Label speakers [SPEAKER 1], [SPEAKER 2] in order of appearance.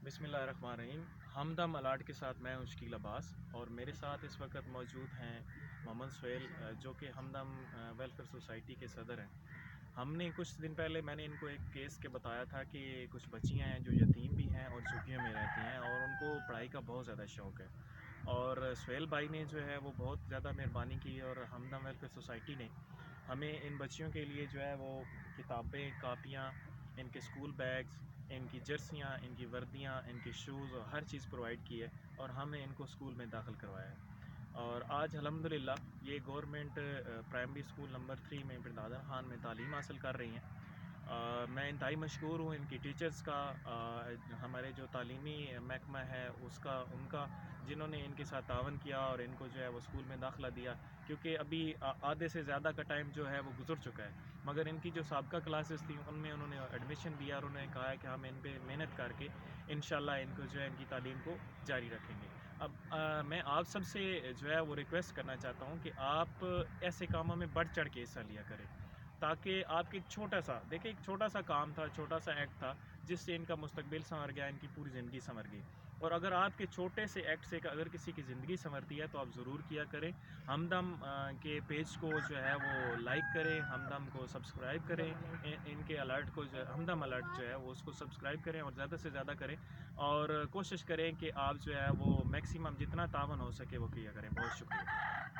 [SPEAKER 1] बिस्मिल्लाहिर्रहमानिर्रहीम। हमदम अलाट के साथ मैं हूं शकील अब्बास और मेरे साथ इस वक्त मौजूद हैं मोहम्मद सुहेल, जो कि हमदम वेलफेयर सोसाइटी के सदर हैं। हमने कुछ दिन पहले मैंने इनको एक केस के बताया था कि कुछ बच्चियां हैं जो यतीम भी हैं और झुग्गियों में रहती हैं और उनको पढ़ाई का बहुत ज़्यादा शौक़ है। और सुहेल भाई ने जो है वो बहुत ज़्यादा मेहरबानी की और हमदम वेलफेयर सोसाइटी ने हमें इन बच्चियों के लिए जो है वो किताबें, कापियाँ, इनके स्कूल बैग्स, इनकी जर्सियाँ, इनकी वर्दियाँ, इनके शूज़ और हर चीज़ प्रोवाइड की है और हमने इनको स्कूल में दाखिल करवाया है। और आज अल्हम्दुलिल्लाह ये गवर्नमेंट प्राइमरी स्कूल नंबर 3 में बिरदादर खान में तालीम हासिल कर रही हैं। मैं इंतहाई मशकूर हूँ इनकी टीचर्स का, हमारे जो तालीमी महकमा है उसका, उनका, जिन्होंने इनके साथ तावन किया और इनको जो है वो स्कूल में दाखिला दिया, क्योंकि अभी आधे से ज़्यादा का टाइम जो है वो गुजर चुका है। मगर इनकी जो साबका क्लासेस थी उनमें उन्होंने एडमिशन दिया और उन्होंने कहा है कि हम इन पे मेहनत करके इंशाल्लाह इनको जो है इनकी तालीम को जारी रखेंगे। अब मैं आप सबसे जो है वो रिक्वेस्ट करना चाहता हूँ कि आप ऐसे कामों में बढ़ चढ़ के हिस्सा लिया करें, ताकि आपके एक छोटा सा, देखिए एक छोटा सा काम था, छोटा सा एक्ट था, जिससे इनका मुस्तकबिल संवर गया, इनकी पूरी ज़िंदगी संवर गई। और अगर आपके छोटे से एक्ट से अगर किसी की ज़िंदगी संवरती है तो आप ज़रूर किया करें। हमदम के पेज को जो है वो लाइक करें, हमदम को सब्सक्राइब करें, इनके अलर्ट को जो हमदम अलर्ट जो है वो उसको सब्सक्राइब करें और ज़्यादा से ज़्यादा करें और कोशिश करें कि आप जो है वो मैक्सिमम जितना तावन हो सके वो किया करें। बहुत शुक्रिया।